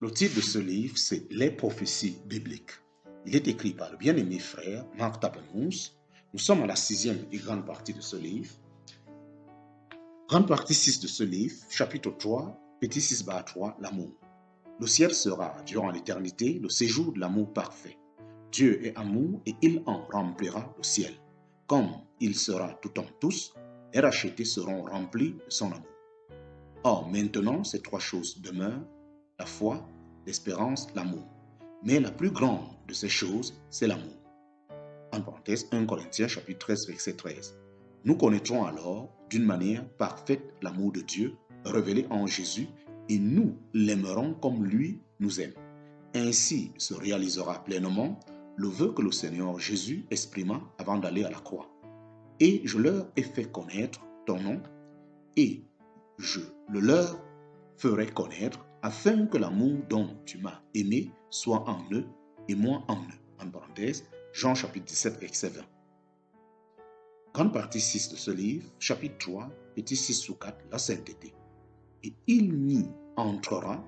Le titre de ce livre, c'est Les prophéties bibliques. Il est écrit par le bien-aimé frère Marc Tapenous. Nous sommes à la 6e et grande partie de ce livre. Grande partie 6 de ce livre, chapitre 3, petit 6-3, l'amour. Le ciel sera, durant l'éternité, le séjour de l'amour parfait. Dieu est amour et il en remplira le ciel. Comme il sera tout en tous, les rachetés seront remplis de son amour. Or, maintenant, ces trois choses demeurent, la foi, l'espérance, l'amour. Mais la plus grande de ces choses, c'est l'amour. En parenthèse, 1 Corinthiens chapitre 13, verset 13. Nous connaîtrons alors d'une manière parfaite l'amour de Dieu révélé en Jésus et nous l'aimerons comme lui nous aime. Ainsi se réalisera pleinement le vœu que le Seigneur Jésus exprima avant d'aller à la croix. Et je leur ai fait connaître ton nom et je le leur ferai connaître afin que l'amour dont tu m'as aimé soit en eux et moi en eux. En parenthèse, Jean chapitre 17, verset 20. Grande partie 6 de ce livre, chapitre 3, petit 6-4, la sainteté. Et il n'y entrera,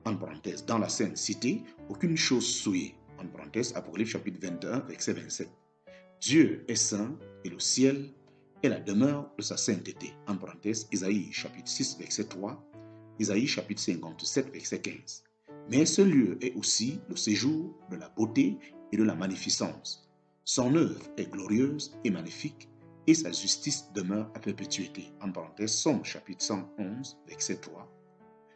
en parenthèse, dans la sainte cité, aucune chose souillée. En parenthèse, Apocalypse chapitre 21, verset 27. Dieu est saint et le ciel est la demeure de sa sainteté. En parenthèse, Isaïe chapitre 6, verset 3, Isaïe chapitre 57, verset 15. Mais ce lieu est aussi le séjour de la beauté et de la magnificence. Son œuvre est glorieuse et magnifique et sa justice demeure à perpétuité. En parenthèse, Somme chapitre 111, verset 3.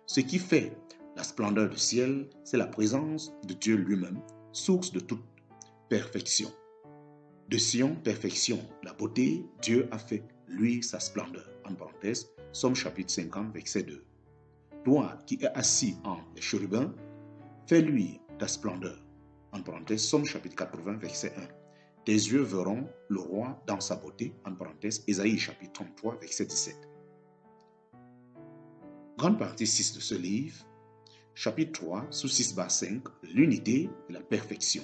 Ce qui fait la splendeur du ciel, c'est la présence de Dieu lui-même, source de toute perfection. De Sion, perfection, la beauté, Dieu a fait, lui, sa splendeur. En parenthèse, Somme chapitre 50, verset 2. Toi qui es assis en les chérubins, fais-lui ta splendeur. En parenthèse, Somme chapitre 80, verset 1. Tes yeux verront le roi dans sa beauté. En parenthèse, Ésaïe chapitre 33, verset 17. Grande partie 6 de ce livre, chapitre 3, sous 6-5, l'unité et la perfection.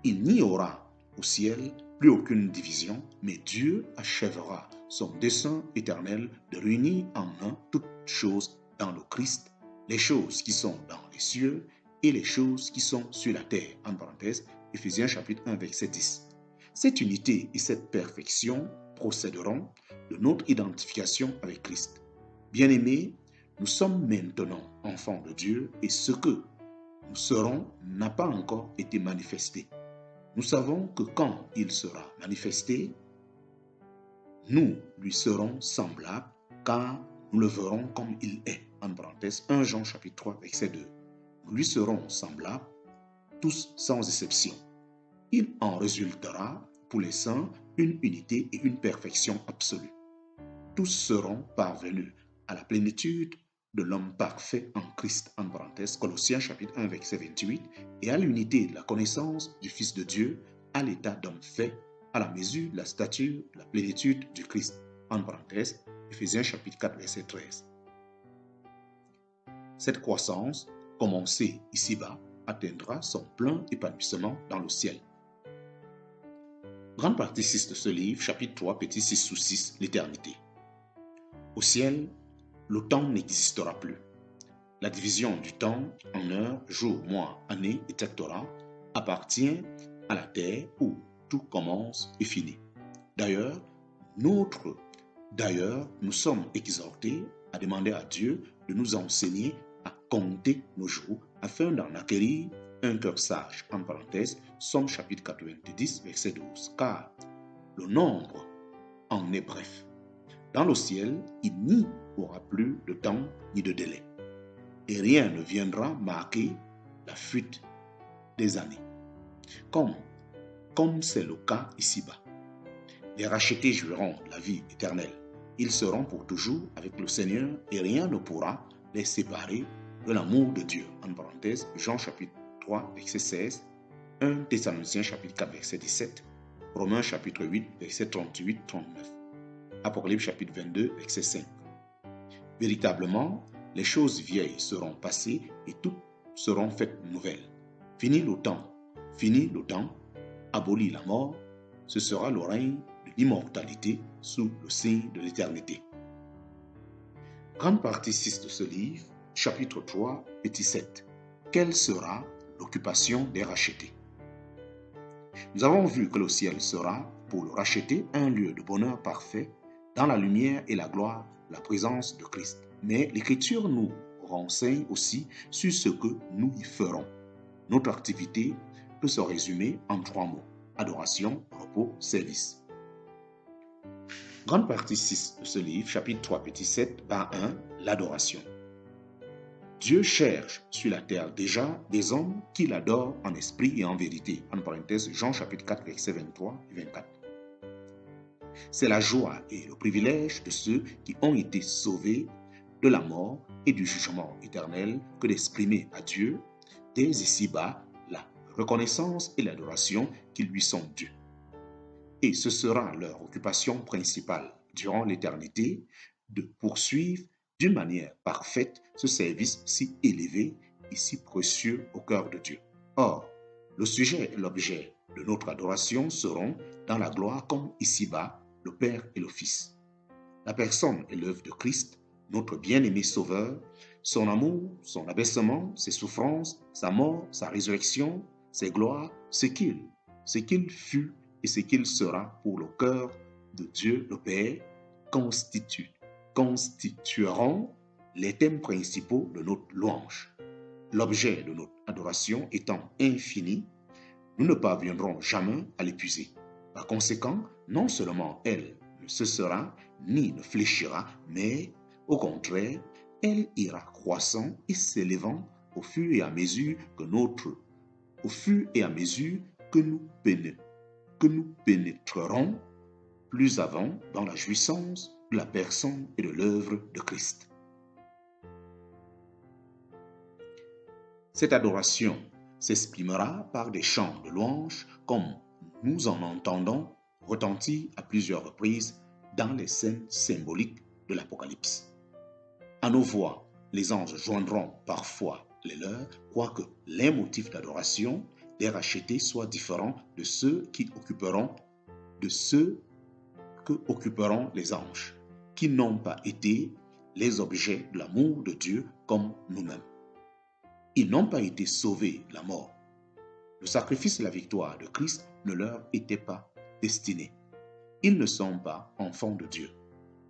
Il n'y aura au ciel plus aucune division, mais Dieu achèvera son dessein éternel de réunir en un toutes choses dans le Christ, les choses qui sont dans les cieux et les choses qui sont sur la terre. En parenthèse, Éphésiens chapitre 1, verset 10. Cette unité et cette perfection procéderont de notre identification avec Christ. Bien-aimés, nous sommes maintenant enfants de Dieu et ce que nous serons n'a pas encore été manifesté. Nous savons que quand il sera manifesté, nous lui serons semblables car nous le verrons comme il est. En parenthèse, 1 Jean chapitre 3, verset 2. Nous lui serons semblables, tous sans exception. Il en résultera pour les saints une unité et une perfection absolue. Tous seront parvenus à la plénitude de l'homme parfait en Christ, en parenthèse, Colossiens chapitre 1, verset 28, et à l'unité de la connaissance du Fils de Dieu, à l'état d'homme fait, à la mesure de la stature de la plénitude du Christ, en parenthèse, Éphésiens chapitre 4, verset 13. Cette croissance, commencée ici-bas, atteindra son plein épanouissement dans le ciel. Grande partie 6 de ce livre, chapitre 3, petit 6-6, l'éternité. Au ciel, le temps n'existera plus. La division du temps en heures, jours, mois, années, etc. appartient à la terre où tout commence et finit. D'ailleurs, nous sommes exhortés à demander à Dieu de nous enseigner à compter nos jours afin d'en acquérir un cœur sage. En parenthèse, Somme chapitre 90, verset 12. Car le nombre en est bref. Dans le ciel, il n'y aura plus de temps ni de délai. Et rien ne viendra marquer la fuite des années. Comme c'est le cas ici-bas. Les rachetés jouiront la vie éternelle. Ils seront pour toujours avec le Seigneur et rien ne pourra les séparer de l'amour de Dieu. En parenthèse, Jean chapitre 3, verset 16, 1 Thessaloniciens chapitre 4, verset 17, Romains chapitre 8, verset 38-39, Apocalypse chapitre 22, verset 5. Véritablement, les choses vieilles seront passées et toutes seront faites nouvelles. Fini le temps, aboli la mort, ce sera le règne de l'immortalité sous le signe de l'éternité. Grande partie 6 de ce livre, chapitre 3, petit 7. Quelle sera l'occupation des rachetés? Nous avons vu que le ciel sera, pour le racheté, un lieu de bonheur parfait, dans la lumière et la gloire, la présence de Christ. Mais l'Écriture nous renseigne aussi sur ce que nous y ferons. Notre activité peut se résumer en 3 mots: adoration, repos, service. Grande partie 6 de ce livre, chapitre 3, petit 7, bas 1, l'adoration. Dieu cherche sur la terre déjà des hommes qui l'adorent en esprit et en vérité. En parenthèse, Jean chapitre 4, versets 23 et 24. C'est la joie et le privilège de ceux qui ont été sauvés de la mort et du jugement éternel que d'exprimer à Dieu, dès ici-bas, la reconnaissance et l'adoration qui lui sont dues. Et ce sera leur occupation principale durant l'éternité de poursuivre d'une manière parfaite ce service si élevé et si précieux au cœur de Dieu. Or, le sujet et l'objet de notre adoration seront dans la gloire comme ici-bas, le Père et le Fils. La personne et l'œuvre de Christ, notre bien-aimé Sauveur, son amour, son abaissement, ses souffrances, sa mort, sa résurrection, ses gloires, ce qu'il fut et ce qu'il sera pour le cœur de Dieu le Père, constitueront les thèmes principaux de notre louange. L'objet de notre adoration étant infini, nous ne parviendrons jamais à l'épuiser. Par conséquent, non seulement elle ne cessera ni ne fléchira, mais au contraire, elle ira croissant et s'élevant au fur et à mesure que nous pénétrerons plus avant dans la jouissance de la personne et de l'œuvre de Christ. Cette adoration s'exprimera par des chants de louange comme nous en entendons retentir à plusieurs reprises dans les scènes symboliques de l'Apocalypse. À nos voix, les anges joindront parfois les leurs, quoique les motifs d'adoration des rachetés soient différents de ceux que occuperont les anges, qui n'ont pas été les objets de l'amour de Dieu comme nous-mêmes. Ils n'ont pas été sauvés de la mort. Le sacrifice et la victoire de Christ ne leur étaient pas destinés. Ils ne sont pas enfants de Dieu.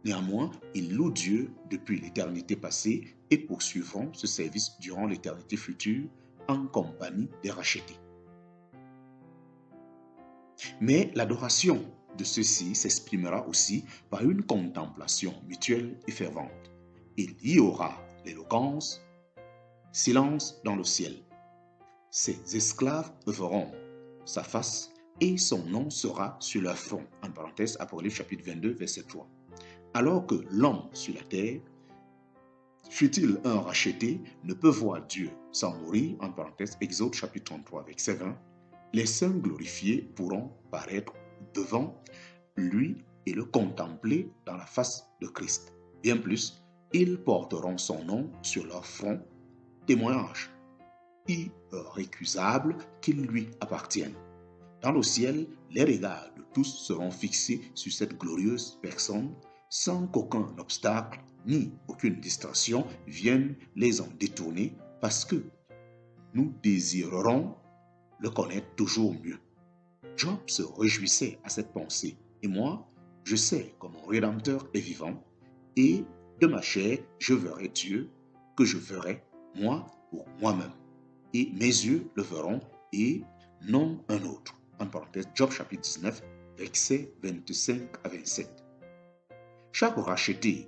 Néanmoins, ils louent Dieu depuis l'éternité passée et poursuivront ce service durant l'éternité future en compagnie des rachetés. Mais l'adoration de ceux-ci s'exprimera aussi par une contemplation mutuelle et fervente. Il y aura l'éloquence, silence dans le ciel. Ses esclaves verront sa face et son nom sera sur leur front. En parenthèse, Apocalypse chapitre 22, verset 3. Alors que l'homme sur la terre, fût-il un racheté, ne peut voir Dieu sans mourir, en parenthèse, Exode chapitre 33, verset 20, les saints glorifiés pourront paraître devant lui et le contempler dans la face de Christ. Bien plus, ils porteront son nom sur leur front, témoignage irrécusable qu'il lui appartienne. Dans le ciel, les regards de tous seront fixés sur cette glorieuse personne sans qu'aucun obstacle ni aucune distraction vienne les en détourner parce que nous désirerons le connaître toujours mieux. Job se réjouissait à cette pensée et moi, je sais que mon Rédempteur est vivant et de ma chair, je verrai Dieu que je verrai moi pour moi-même et mes yeux le verront et non un autre. En parenthèse, Job chapitre 19, versets 25 à 27. Chaque racheté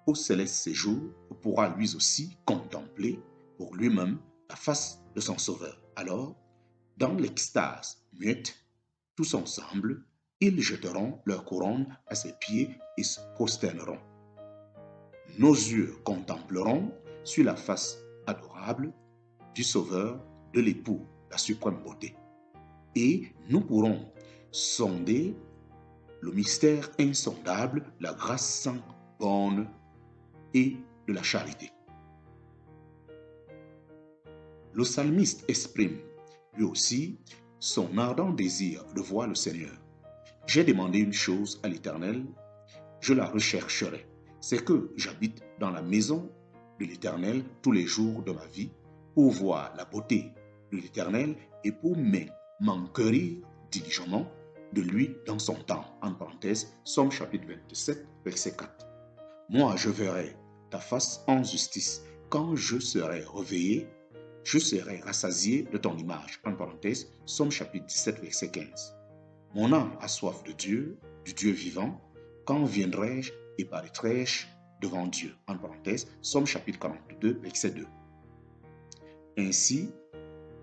au céleste séjour pourra lui aussi contempler pour lui-même la face de son Sauveur. Alors, dans l'extase muette, tous ensemble, ils jeteront leur couronne à ses pieds et se prosterneront. Nos yeux contempleront sur la face adorable du Sauveur, de l'époux, la suprême beauté. Et nous pourrons sonder le mystère insondable, la grâce sans borne et de la charité. Le psalmiste exprime lui aussi son ardent désir de voir le Seigneur. J'ai demandé une chose à l'Éternel, je la rechercherai, c'est que j'habite dans la maison de l'Éternel tous les jours de ma vie, pour voir la beauté de l'Éternel et pour m'enquérir diligemment de lui dans son temps. En parenthèse, Psaume chapitre 27, verset 4. Moi, je verrai ta face en justice. Quand je serai réveillé, je serai rassasié de ton image. En parenthèse, Psaume chapitre 17, verset 15. Mon âme a soif de Dieu, du Dieu vivant. Quand viendrai-je et paraîtrai-je devant Dieu? En parenthèse, Psaume chapitre 42, verset 2. Ainsi,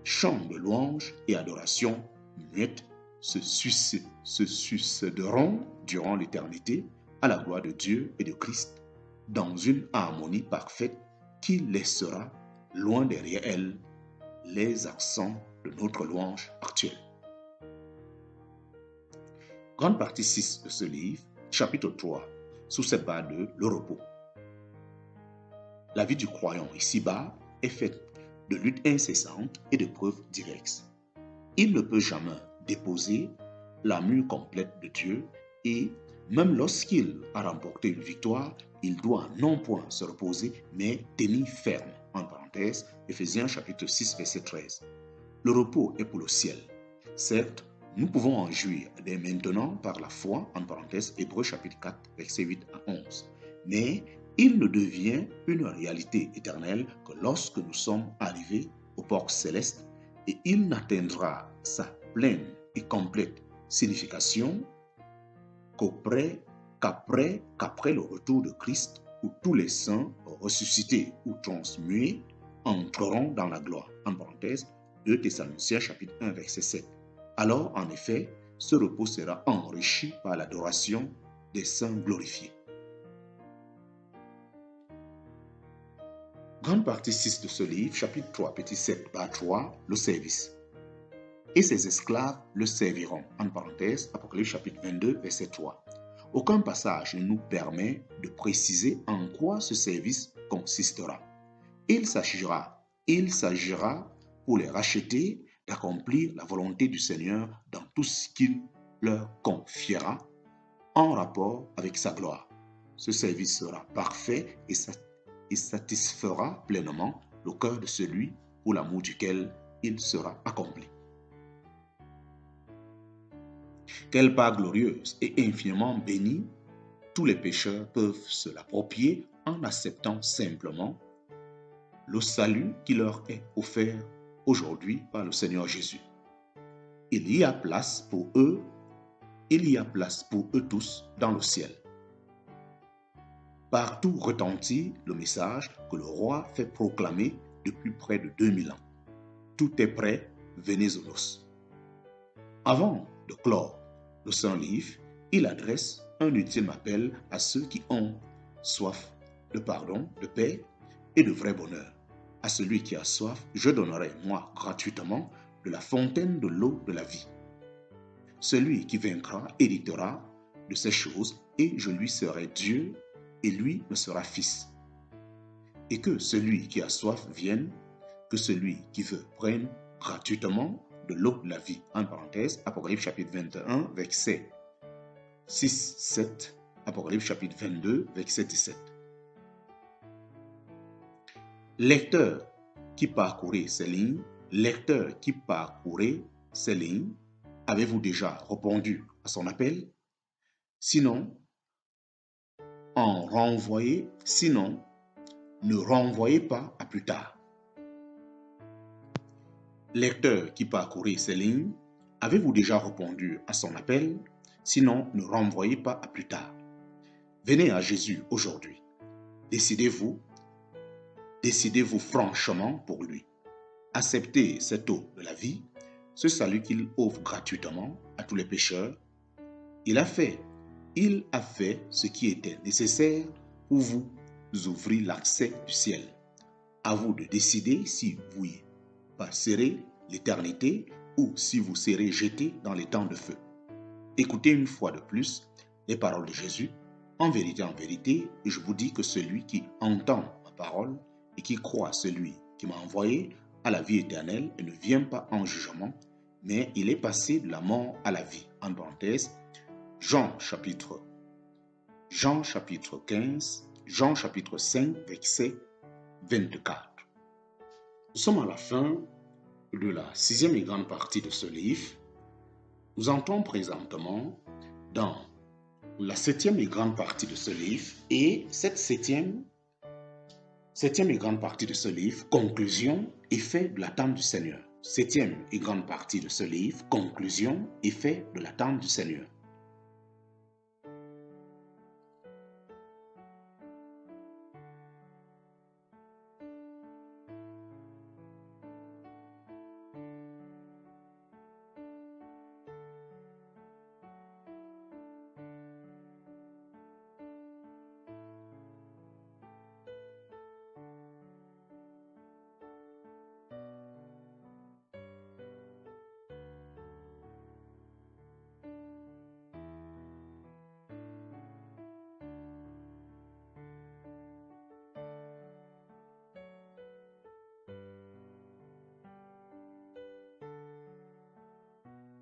chants de louange et adoration muettes se succéderont durant l'éternité à la gloire de Dieu et de Christ dans une harmonie parfaite qui laissera loin derrière elle les accents de notre louange actuelle. Grande partie 6 de ce livre, chapitre 3, sous cette barre de le repos. La vie du croyant ici-bas est faite de luttes incessantes et de preuves diverses. Il ne peut jamais déposer l'armure complète de Dieu et même lorsqu'il a remporté une victoire, il doit non point se reposer, mais tenir ferme. En parenthèse, Éphésiens chapitre 6, verset 13. Le repos est pour le ciel. Certes, nous pouvons en jouir dès maintenant par la foi, en parenthèse, Hébreux chapitre 4, verset 8 à 11. Mais il ne devient une réalité éternelle que lorsque nous sommes arrivés au port céleste et il n'atteindra sa pleine et complète signification qu'après le retour de Christ où tous les saints ressuscités ou transmués entreront dans la gloire. En parenthèse, 2 Thessaloniciens chapitre 1 verset 7. Alors, en effet, ce repos sera enrichi par l'adoration des saints glorifiés. Grande partie 6 de ce livre, chapitre 3, petit 7, bas 3, le service. Et ses esclaves le serviront. En parenthèse, Apocalypse chapitre 22, verset 3. Aucun passage ne nous permet de préciser en quoi ce service consistera. Il s'agira pour les racheter d'accomplir la volonté du Seigneur dans tout ce qu'il leur confiera en rapport avec sa gloire. Ce service sera parfait et satisfera pleinement le cœur de celui pour l'amour duquel il sera accompli. Quelle part glorieuse et infiniment bénie tous les pécheurs peuvent se l'approprier en acceptant simplement le salut qui leur est offert aujourd'hui par le Seigneur Jésus. Il y a place pour eux tous dans le ciel. Partout retentit le message que le roi fait proclamer depuis près de 2000 ans. Tout est prêt, venez aux noces. Avant de clore le Saint Livre, il adresse un ultime appel à ceux qui ont soif de pardon, de paix et de vrai bonheur. À celui qui a soif, je donnerai, moi, gratuitement, de la fontaine de l'eau de la vie. Celui qui vaincra héritera de ces choses, et je lui serai Dieu, et lui me sera fils. Et que celui qui a soif vienne, que celui qui veut prenne gratuitement de l'eau de la vie. En parenthèse, Apocalypse chapitre 21, verset 6-7, Apocalypse chapitre 22, verset 17. Lecteur qui parcourez ces lignes, avez-vous déjà répondu à son appel? Sinon, ne renvoyez pas à plus tard. Lecteur qui parcourez ces lignes, avez-vous déjà répondu à son appel? Sinon, ne renvoyez pas à plus tard. Venez à Jésus aujourd'hui. Décidez-vous franchement pour lui. Acceptez cette eau de la vie, ce salut qu'il offre gratuitement à tous les pécheurs. Il a fait ce qui était nécessaire pour vous ouvrir l'accès du ciel. À vous de décider si vous y passerez l'éternité ou si vous serez jeté dans les temps de feu. Écoutez une fois de plus les paroles de Jésus. En vérité, je vous dis que celui qui entend ma parole et qui croit celui qui m'a envoyé a la vie éternelle et ne vient pas en jugement, mais il est passé de la mort à la vie. En parenthèse, Jean chapitre 5, verset 24. Nous sommes à la fin de la 6e et grande partie de ce livre. Nous entrons présentement dans la 7e et grande partie de ce livre, et cette 7e et grande partie de ce livre, conclusion, effet de l'attente du Seigneur. 7e et grande partie de ce livre, conclusion, effet de l'attente du Seigneur.